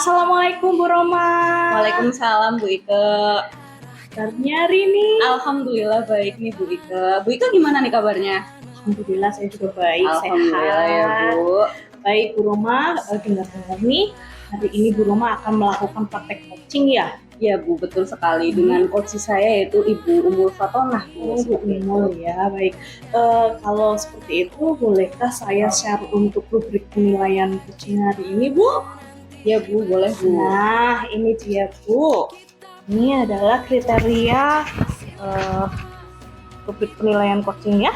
Assalamualaikum Bu Roma. Waalaikumsalam Bu Ike. Kabarnya hari ini? Alhamdulillah baik nih Bu Ike. Bu Ike gimana nih kabarnya? Alhamdulillah saya juga baik, Alhamdulillah sehat. Ya Bu. Baik Bu Roma, dengar-dengar nih hari ini Bu Roma akan melakukan praktek coaching ya? Ya Bu, betul sekali. Dengan coach saya yaitu Ibu Umul Fatonah Bu. Bu Umul ya, baik. Kalau seperti itu, bolehkah saya share untuk rubrik penilaian coaching hari ini Bu? Ya Bu, boleh Bu. Nah, ini dia Bu. Ini adalah kriteria rubrik penilaian coaching ya.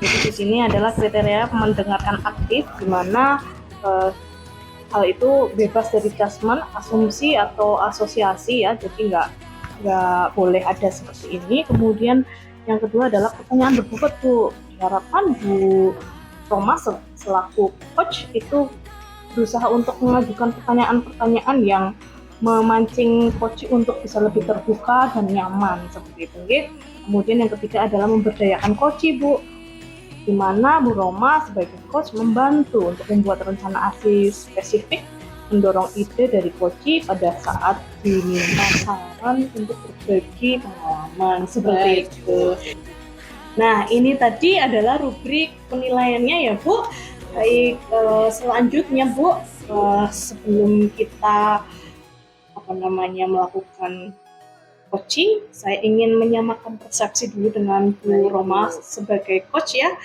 Jadi di sini adalah kriteria mendengarkan aktif, di mana hal itu bebas dari judgement, asumsi atau asosiasi ya. Jadi nggak boleh ada seperti ini. Kemudian yang kedua adalah pertanyaan berbobot Bu. Diharapkan Bu Roma selaku coach itu berusaha untuk mengajukan pertanyaan-pertanyaan yang memancing coach untuk bisa lebih terbuka dan nyaman seperti itu. Kemudian yang ketiga adalah memberdayakan coach Bu, di mana Bu Roma sebagai coach membantu untuk membuat rencana aksi spesifik, mendorong ide dari coach pada saat diminta saran untuk berbagi pengalaman seperti itu. Nah, ini tadi adalah rubrik penilaiannya ya Bu. Baik, selanjutnya Bu, sebelum kita melakukan coaching, saya ingin menyamakan persepsi dulu dengan Bu Roma sebagai coach ya.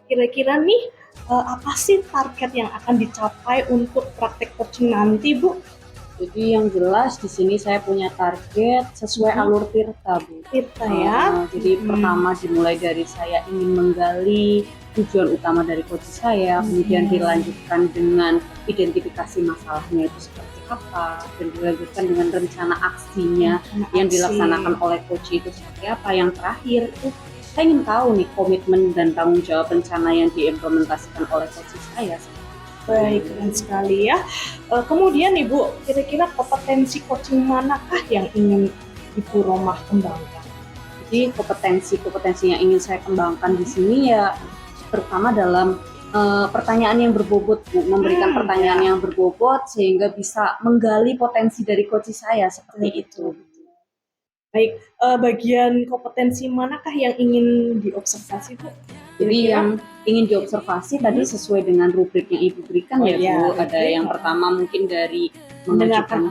Kira-kira nih apa sih target yang akan dicapai untuk praktek coaching nanti Bu? Jadi yang jelas di sini saya punya target sesuai alur Tirta Bu. Tirta ya. Jadi pertama dimulai dari saya ingin menggali tujuan utama dari coach saya, kemudian dilanjutkan dengan identifikasi masalahnya itu seperti apa, dan dilanjutkan dengan rencana aksinya yang dilaksanakan oleh coach itu seperti apa. Yang terakhir itu saya ingin tahu nih komitmen dan tanggung jawab rencana yang diimplementasikan oleh coach saya. Baik, keren sekali ya. Kemudian Ibu, kira-kira kompetensi coaching manakah yang ingin Ibu Roma kembangkan? Jadi kompetensi yang ingin saya kembangkan di sini ya terutama dalam pertanyaan yang berbobot Bu, memberikan pertanyaan yang berbobot sehingga bisa menggali potensi dari coach saya seperti itu. Baik, bagian kompetensi manakah yang ingin diobservasi Bu? Jadi yang ingin diobservasi tadi sesuai dengan rubrik yang Ibu berikan Bu. Ada yang pertama mungkin dari mendengarkan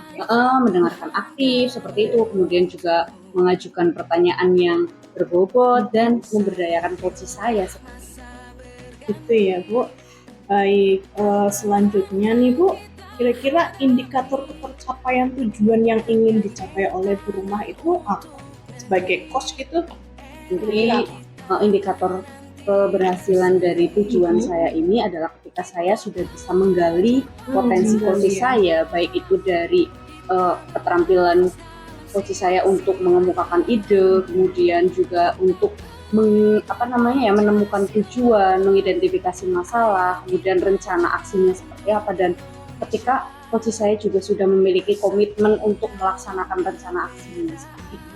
aktif seperti itu, kemudian juga mengajukan pertanyaan yang berbobot dan memberdayakan coach saya seperti itu. Gitu ya Bu. Baik, selanjutnya nih Bu, kira-kira indikator pencapaian tujuan yang ingin dicapai oleh Bu Roma itu apa? Sebagai coach gitu? Jadi indikator keberhasilan dari tujuan saya ini adalah ketika saya sudah bisa menggali potensi coach saya, baik itu dari keterampilan coach saya untuk mengemukakan ide, kemudian juga untuk menemukan tujuan, mengidentifikasi masalah, kemudian rencana aksinya seperti apa, dan ketika coach saya juga sudah memiliki komitmen untuk melaksanakan rencana aksinya seperti itu.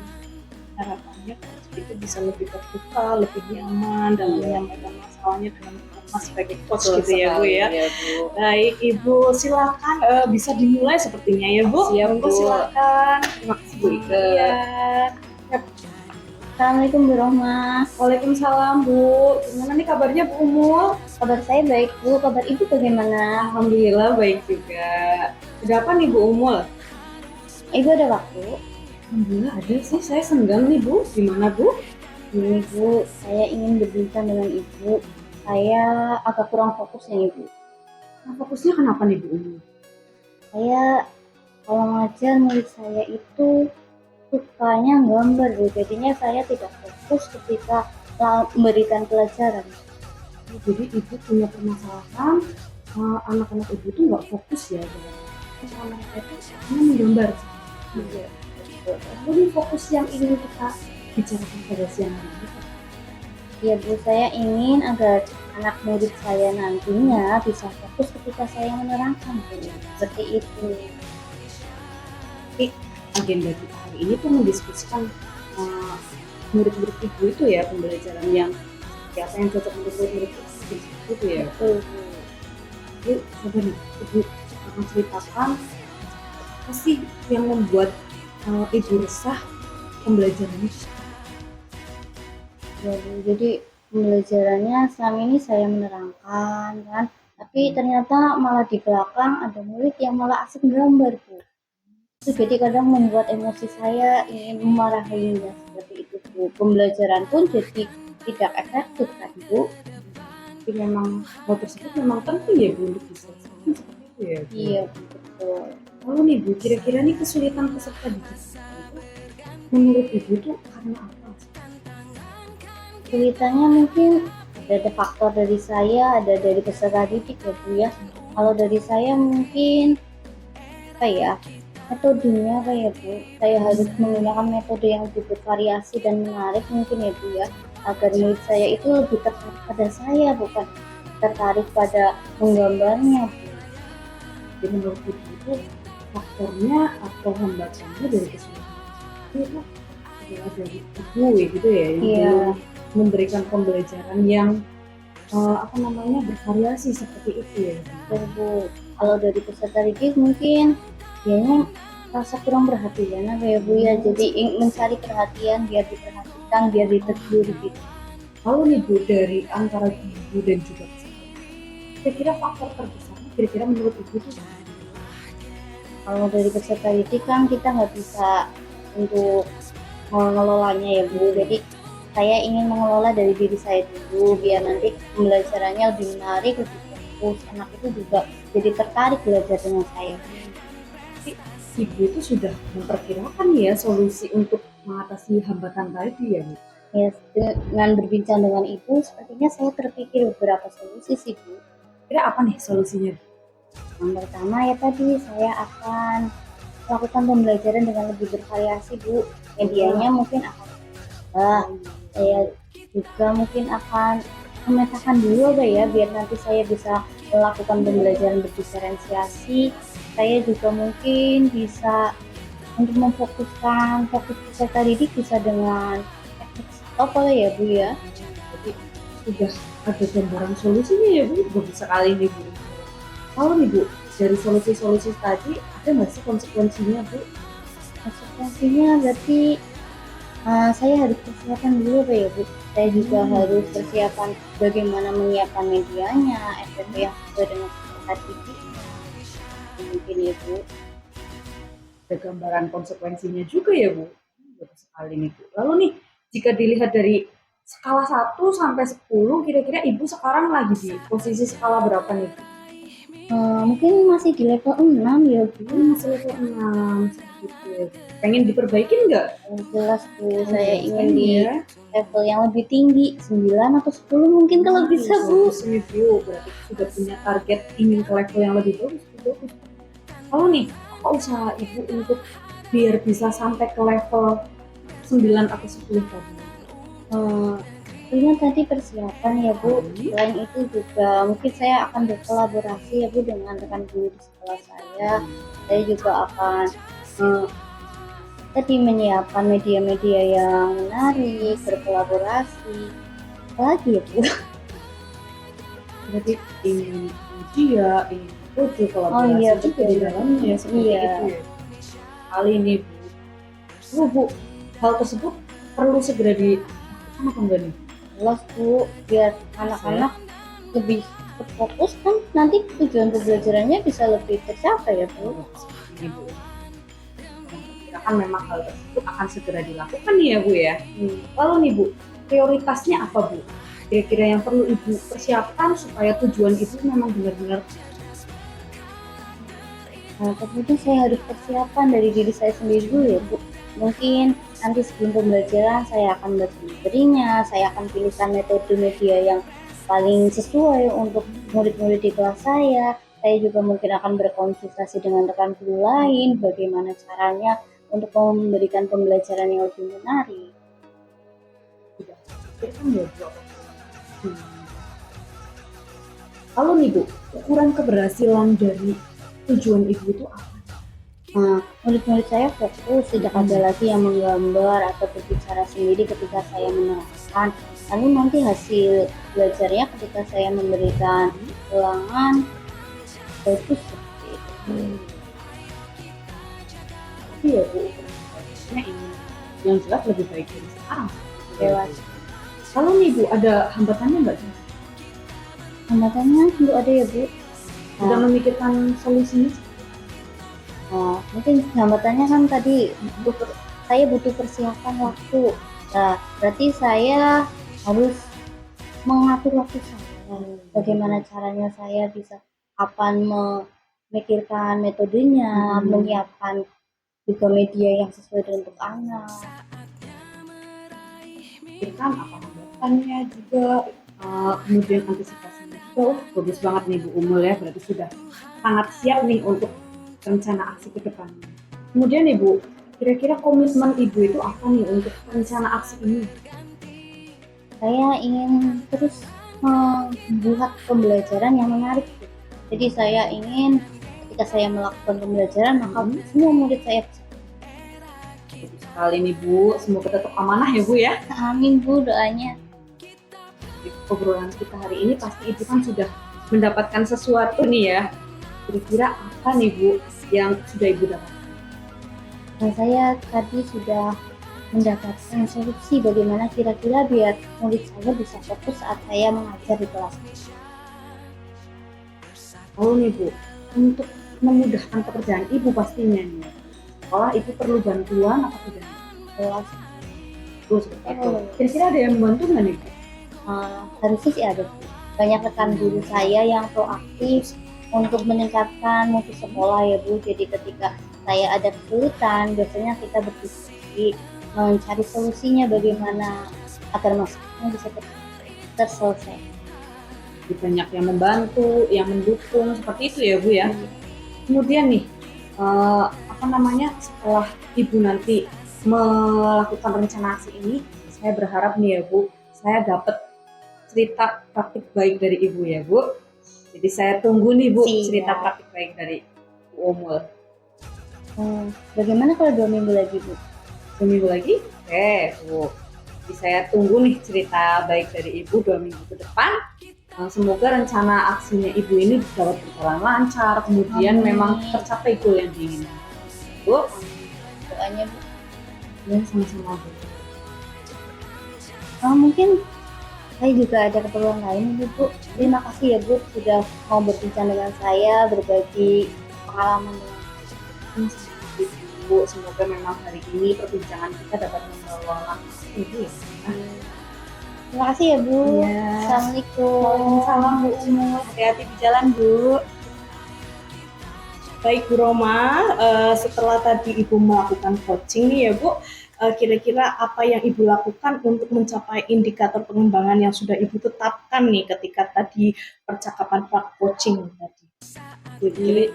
Harapannya itu bisa lebih terbuka, lebih nyaman dalam menyampaikan masalahnya dengan Mas sebagai coach gitu ya Bu ya. Bu. Baik Ibu, silakan bisa dimulai sepertinya ya Bu. Siap Bu. Silakan. Terima kasih Bu. Iya. Assalamualaikum Bu Roma. Waalaikumsalam Bu. Gimana nih kabarnya Bu Umul? Kabar saya baik Bu, kabar Ibu bagaimana? Alhamdulillah baik juga. Ada apa nih Bu Umul? Ibu ada waktu? Alhamdulillah ada sih, saya senggang nih Bu. Gimana Bu? Ini Bu, saya ingin berbincang dengan Ibu. Saya agak kurang fokus ya Ibu. Nah, fokusnya kenapa nih Bu Umul? Saya kalau ngajar murid saya itu sukanya gambar Bu, jadinya saya tidak fokus ketika memberikan pelajaran. Jadi Ibu punya permasalahan anak-anak Ibu tuh nggak fokus ya dalam mereka itu menggambar. Jadi fokus yang ingin kita bicarakan pada siang hari ini. Ya Bu, saya ingin agar anak murid saya nantinya bisa fokus ketika saya menerangkan Bu. Seperti itu. Agenda kita hari ini tuh mendiskusikan murid-murid Ibu itu ya, pembelajaran yang seperti apa yang cocok untuk murid-murid itu ya. Betul Bu. Jadi coba nih Ibu akan ceritakan apa sih yang membuat Ibu resah pembelajarannya? Jadi pembelajarannya selama ini saya menerangkan kan, tapi ternyata malah di belakang ada murid yang malah asik gambar Bu. Itu jadi kadang membuat emosi saya ingin memarahinya seperti itu Bu. Pembelajaran pun jadi tidak efektif kan Bu. Tapi memang hal tersebut memang penting ya Bu untuk diselesaikan seperti itu ya Bu. Iya betul. Lalu nih Bu, kira-kira nih kesulitan peserta didik itu menurut Ibu tuh karena apa? Kesulitannya mungkin ada faktor dari saya, ada dari peserta didik ya Bu ya. Kalau dari saya mungkin apa ya, metodenya apa ya Bu, saya harus menggunakan metode yang lebih bervariasi dan menarik mungkin ya Bu ya, agar murid saya itu lebih tertarik pada saya, bukan tertarik pada menggambarnya Bu. Jadi menurut Ibu itu faktornya atau hambatannya dari kesulitan itu adalah dari Ibu ya gitu ya, yang Iya. belum memberikan pembelajaran yang bervariasi seperti itu ya. Betul, Bu. Kalau dari peserta didik mungkin dianya rasa kurang perhatian apa ya Bu ya, jadi mencari perhatian, biar diperhatikan, biar ditegur gitu. Lalu nih Bu, dari antara Ibu dan juga peserta, kira-kira faktor terbesarnya kira-kira menurut Ibu itu apa? Kalau dari peserta didik kan kita nggak bisa untuk mengelolanya ya Bu, jadi saya ingin mengelola dari diri saya dulu biar nanti pembelajarannya lebih menarik, lebih fokus, anak itu juga jadi tertarik belajar dengan saya. Tapi Ibu itu sudah memperkirakan ya solusi untuk mengatasi hambatan tadi ya Bu? Ya, dengan berbincang dengan Ibu, sepertinya saya terpikir beberapa solusi sih Bu. Kira apa nih solusinya? Yang pertama ya tadi saya akan melakukan pembelajaran dengan lebih bervariasi Bu. Medianya mungkin akan saya juga mungkin akan memetakan dulu apa ya, biar nanti saya bisa melakukan pembelajaran berdiferensiasi. Saya juga mungkin bisa untuk memfokuskan fokus peserta didik bisa dengan teknik stop ya Bu ya. Jadi sudah ada gambaran solusinya ya Bu, bagus sekali nih Bu. Kalau nih Bu, dari solusi-solusi tadi ada nggak sih konsekuensinya Bu? Konsekuensinya berarti saya harus persiapan dulu apa ya Bu. Saya juga harus persiapan bagaimana menyiapkan medianya, SPP yang sesuai dengan peserta didik. Mungkin ya Bu. Ada gambaran konsekuensinya juga ya Bu. Bagus sekali nih Bu. Lalu nih, jika dilihat dari skala 1 sampai 10, kira-kira Ibu sekarang lagi di posisi skala berapa nih Bu? Mungkin masih di level 6 ya Bu. Masih level 6 gitu. Pengen diperbaikin nggak? Yang jelas Bu, saya ingin di ya. level yang lebih tinggi, 9 atau 10 mungkin kalau bisa Bu. Bagus nih Bu, berarti sudah punya target ingin ke level yang lebih bagus. Bagus. Lalu nih, apa usaha Ibu untuk biar bisa sampai ke level 9 atau 10 tadi? Ini tadi persiapan ya Bu. Selain itu juga mungkin saya akan berkolaborasi ya Bu dengan rekan guru di sekolah saya. Saya juga akan tadi menyiapkan media-media yang menarik, berkolaborasi. Apalagi ya Bu? Berarti ingin media, ingin foto, kolaborasi iya, juga betul. di dalamnya seperti Iya. itu ya. Kali ini Bu, hal tersebut perlu segera dilakukan apa enggak nih? Jelas Bu, biar anak-anak lebih berfokus kan nanti tujuan pembelajarannya bisa lebih tercapai ya Bu. Ini Bu, kan memang hal tersebut akan segera dilakukan nih ya Bu ya. Lalu nih Bu, prioritasnya apa Bu? Kira-kira yang perlu Ibu persiapkan supaya tujuan itu memang benar-benar. Nah, tentunya saya harus persiapan dari diri saya sendiri dulu ya Bu. Mungkin nanti sebelum pembelajaran saya akan memberinya, saya akan pilihkan metode media yang paling sesuai untuk murid-murid di kelas saya. Saya juga mungkin akan berkonsultasi dengan rekan guru lain, bagaimana caranya untuk memberikan pembelajaran yang lebih menarik. Lalu nih Bu, ukuran keberhasilan dari tujuan Ibu itu apa? Nah, murid-murid saya fokus, tidak ada lagi yang menggambar atau berbicara sendiri ketika saya menerangkan. Lalu nanti hasil belajarnya ketika saya memberikan ulangan bagus seperti itu. pasti ya Bu ukuran ingin yang jelas lebih baik dari sekarang. Dewasa. Kalau nih Bu ada hambatannya nggak sih? Hambatannya tentu ada ya Bu. Udah memikirkan solusinya? Mungkin hambatannya kan tadi saya butuh persiapan waktu. Nah, berarti saya harus mengatur waktu saya. Bagaimana caranya saya bisa kapan memikirkan metodenya, menyiapkan juga media yang sesuai dengan untuk anak. Pikirkan apa hambatannya juga, kemudian antisipasinya juga. Bagus banget nih Bu Umul ya, berarti sudah sangat siap nih untuk rencana aksi ke depannya. Kemudian nih Bu, kira-kira komitmen Ibu itu apa nih untuk rencana aksi ini? Saya ingin terus membuat pembelajaran yang menarik. Jadi saya ingin ketika saya melakukan pembelajaran maka semua murid saya bisa. Bagus sekali nih Bu, semoga tetap amanah ya Bu ya. Amin Bu doanya. Di obrolan kita hari ini pasti Ibu kan sudah mendapatkan sesuatu nih ya. Kira-kira apa nih Bu yang sudah Ibu dapatkan? Nah, saya tadi sudah mendapatkan solusi bagaimana kira-kira biar murid saya bisa fokus saat saya mengajar di kelas. Oh nih Bu, untuk memudahkan pekerjaan Ibu pastinya nih, sekolah Ibu perlu bantuan apa tidak? Kelas Terus seperti itu. Kira-kira ada yang membantu nggak nih Bu? harusnya sih ada. Banyak rekan guru saya yang proaktif untuk meningkatkan mutu sekolah ya Bu. Jadi ketika saya ada kesulitan, biasanya kita berdiskusi mencari solusinya bagaimana agar masalahnya bisa terselesai. Jadi banyak yang membantu, yang mendukung, seperti itu ya Bu ya. Kemudian nih, setelah Ibu nanti melakukan rencana aksi ini, saya berharap nih ya Bu, saya dapat cerita praktik baik dari Ibu ya Bu. Jadi saya tunggu nih Bu cerita praktik baik dari Bu Umul. Bagaimana kalau 2 minggu lagi Bu? 2 minggu lagi? Oke Bu. Jadi saya tunggu nih cerita baik dari Ibu 2 minggu ke depan. Semoga rencana aksinya Ibu ini dapat berjalan lancar, kemudian memang tercapai goal yang diinginkan. Bu, Doanya Bu. ya sama-sama Bu. Mungkin saya juga ada keperluan lain Bu. Terima kasih ya Bu sudah mau berbincang dengan saya, berbagi pengalaman dengan Bu, semoga memang hari ini perbincangan kita dapat membawa manfaat Ibu ya. Terima kasih ya Bu. Iya. Assalamualaikum. Salam Bu Umul, hati-hati di jalan Bu. Baik Bu Roma, setelah tadi Ibu melakukan coaching nih ya Bu, kira-kira apa yang Ibu lakukan untuk mencapai indikator pengembangan yang sudah Ibu tetapkan nih ketika tadi percakapan coaching tadi? Jadi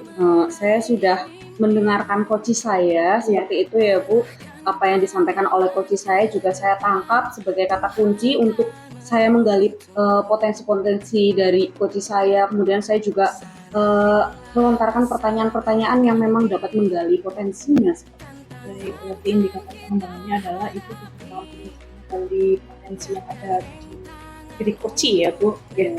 saya sudah mendengarkan coach saya seperti itu ya Bu. Apa yang disampaikan oleh coach saya juga saya tangkap sebagai kata kunci untuk saya menggali potensi-potensi dari coach saya. Kemudian saya juga melontarkan pertanyaan-pertanyaan yang memang dapat menggali potensinya. Jadi berarti indikator pengembangannya adalah itu menggali potensi yang ada di diri coach ya Bu. Ya.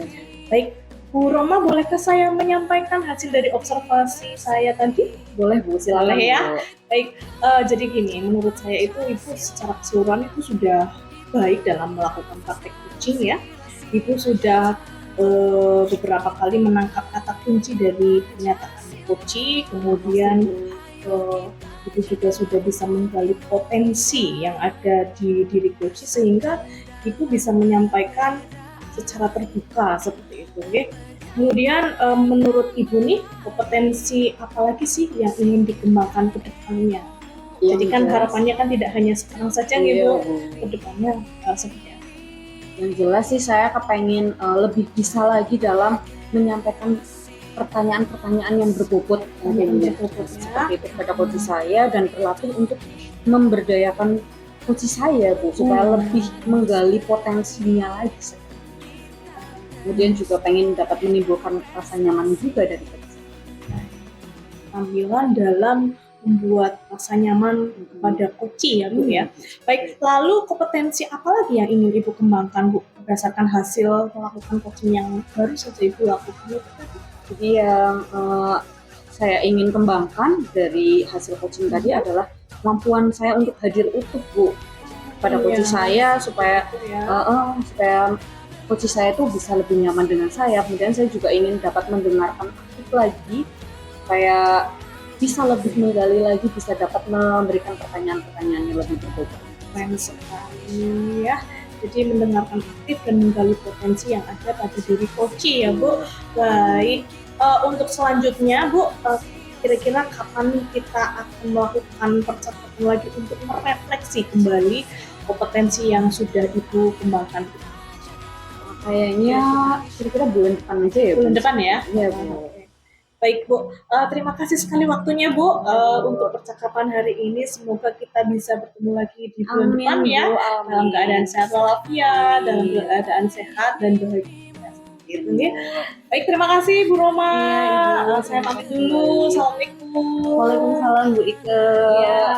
Baik. Bu Roma, bolehkah saya menyampaikan hasil dari observasi saya tadi? Boleh Bu, silakan ya. Baik, jadi gini, menurut saya itu Ibu secara keseluruhan itu sudah baik dalam melakukan praktek coaching ya. Ibu sudah beberapa kali menangkap kata kunci dari pernyataan coach, kemudian Ibu juga sudah bisa menggali potensi yang ada di diri coach sehingga Ibu bisa menyampaikan secara terbuka seperti itu ya. Kemudian menurut Ibu nih kompetensi apa lagi sih yang ingin dikembangkan ke depannya? Jadi kan harapannya kan tidak hanya sekarang saja gitu, ke depannya seperti apa? Yang jelas sih saya kepengen lebih bisa lagi dalam menyampaikan pertanyaan-pertanyaan yang berbobot seperti itu kepada coach saya dan berlatih untuk memberdayakan coach saya Bu supaya lebih menggali potensinya lagi. Kemudian juga pengen dapat menimbulkan rasa nyaman juga dari coach. Tampilan dalam membuat rasa nyaman kepada coach ya Bu ya. Baik, lalu kompetensi apa lagi yang ingin Ibu kembangkan Bu berdasarkan hasil melakukan coaching yang baru saja Ibu lakukan itu tadi? Jadi yang saya ingin kembangkan dari hasil coaching tadi adalah kemampuan saya untuk hadir utuh, Bu, pada coach saya supaya supaya coach saya itu bisa lebih nyaman dengan saya. Kemudian saya juga ingin dapat mendengarkan aktif lagi supaya bisa lebih menggali lagi, bisa dapat memberikan pertanyaan-pertanyaan yang lebih berbobot. Keren sekali ya. Jadi mendengarkan aktif dan menggali potensi yang ada pada diri coach ya, Bu. Baik, untuk selanjutnya, Bu, kira-kira kapan kita akan melakukan percakapan lagi untuk merefleksi kembali kompetensi yang sudah Ibu kembangkan? Kayaknya kira-kira bulan depan aja ya, Bu. Bulan depan ya? Iya, Bu. Baik, Bu. Terima kasih sekali waktunya, Bu, untuk percakapan hari ini. Semoga kita bisa bertemu lagi di bulan depan ya. Dalam keadaan sehat walafiat, dalam keadaan sehat dan bahagia. Gitu, ya. Baik, terima kasih Bu Roma. Saya pamit dulu. Assalamualaikum. Waalaikumsalam, Bu Ike. Ya.